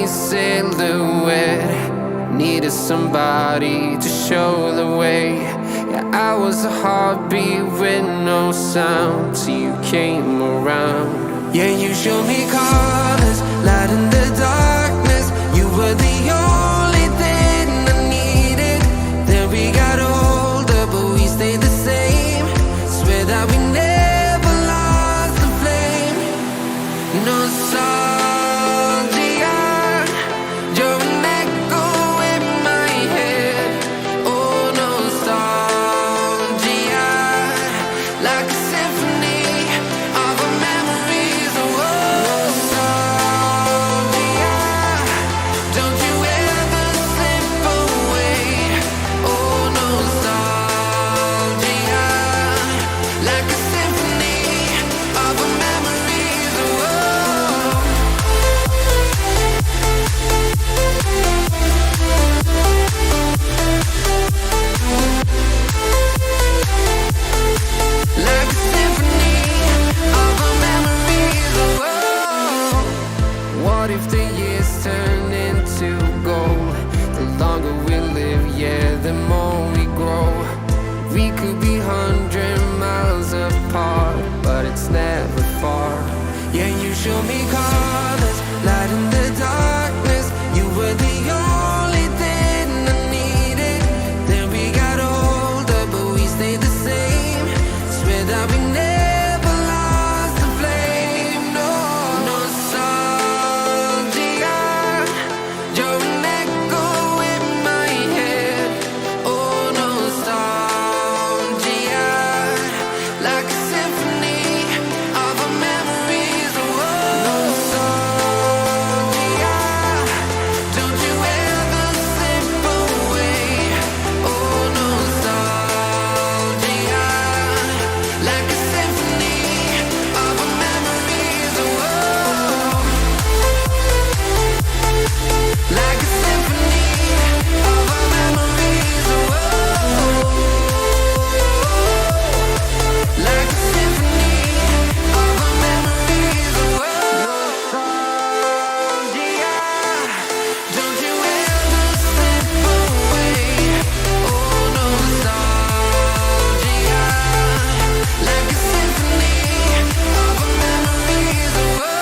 silhouette. Needed somebody to show the way. Yeah, I was a heartbeat with no sound till you came around. Yeah, you showed me colors, light in the darkness. You were the only thing I needed. Then we got older, but we stayed the same. Swear that we never lost the flame. Nostalgia, you're an echo in my head. Oh, nostalgia, like a symphony of our memories. Oh, nostalgia, don't you ever slip away. Oh, nostalgia, like a symphony of our memories. Oh, like a symphony of our memories. Oh, what if the years turn into gold? The longer we live, yeah, the more we grow. We could be 100 miles apart, but it's never far. Yeah, you show me colors, light in the darkness. You were the only thing I needed. Then we got older, but we stayed the same. Swear that we never lost the flame. No, nostalgia, you're an echo in my head. Oh, nostalgia, like a symphony of our memories. Oh, nostalgia, don't you ever slip away. Oh, nostalgia, like a symphony of our memories. Oh, like a symphony of our memories. Oh, like a symphony of our memories. Oh, nostalgia, don't you ever slip away. Oh, nostalgia, like a symphony of our memories. Oh,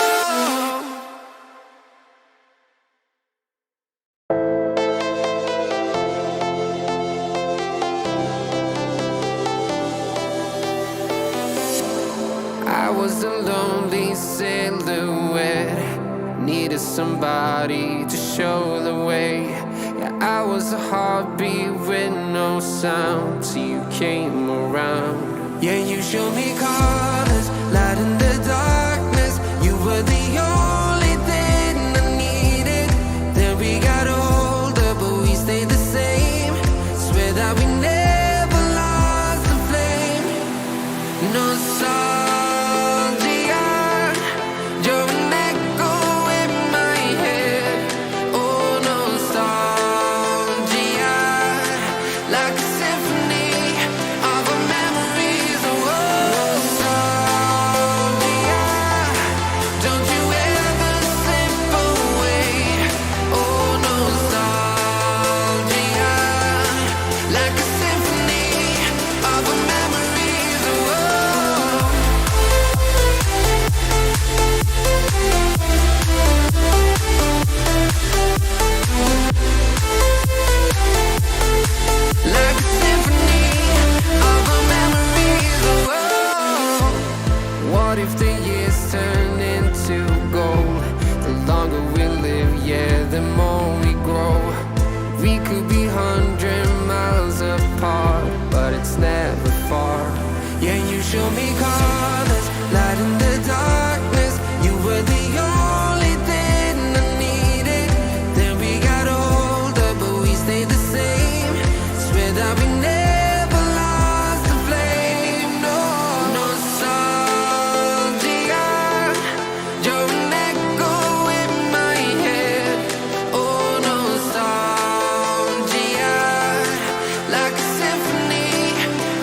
I was a lonely silhouette. Needed somebody to show the way. Yeah, I was a heartbeat with no sound till you came around. Yeah, you showed me colors, light in the darkness. You were the only thing I needed. Then we got older, but we stayed the same. Swear that we never lost the flame. Nostalgia, you're an echo in my head. Oh, nostalgia, like a symphony of our memories. Oh, nostalgia, don't you ever slip away. Oh, nostalgia, like a symphony of our memories. Oh, like a symphony of our memories. Oh, what if the years turn into gold? The longer we live, yeah, the more we grow. We could be 100 miles apart, but it's never far. Yeah, you show me colors, light in the darkness. You were the only thing I needed. Then we got older, but we stayed the same. Swear that we never lost the flame. No, nostalgia, you're an echo in my head. Oh, nostalgia, like a symphony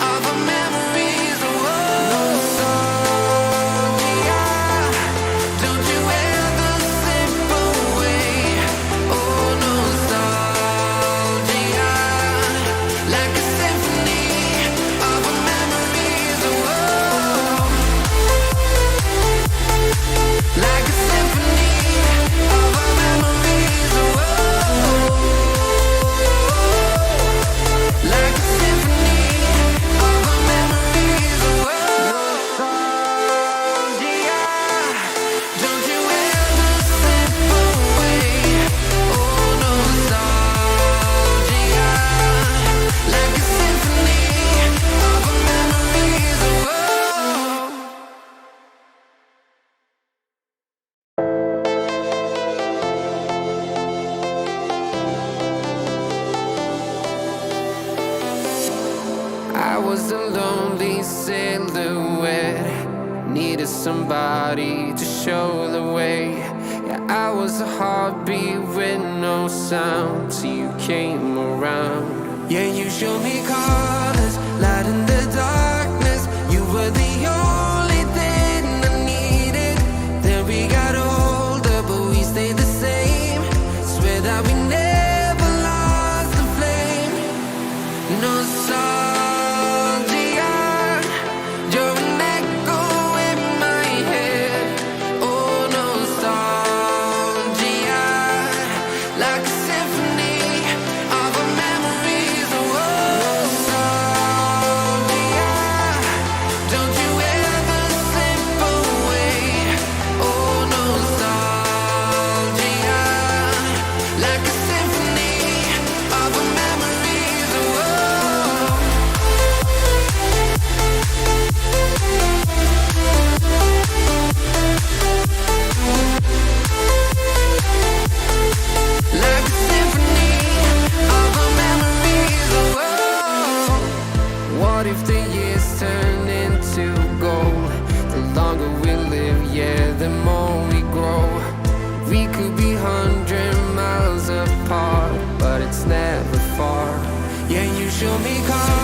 of our memories. Oh, I was a lonely silhouette, needed somebody to show the way. Yeah, I was a heartbeat with no sound till you came around. Yeah, you showed me colors, light in the darkness. You were the only thing I needed. Then we got older, but we stayed the same. Swear that we never lost the flame. Nostalgia, you're an echo in my head. Oh, nostalgia, like a symphony of our memories. Oh, nostalgia, don't you ever slip away. Oh, nostalgia, like a symphony of our memories. Oh, like a symphony of our memories. Oh, what if the years turn into gold? The longer we live, yeah, the more we grow. We could be 100 miles apart, but it's never far. Yeah, you show me colors.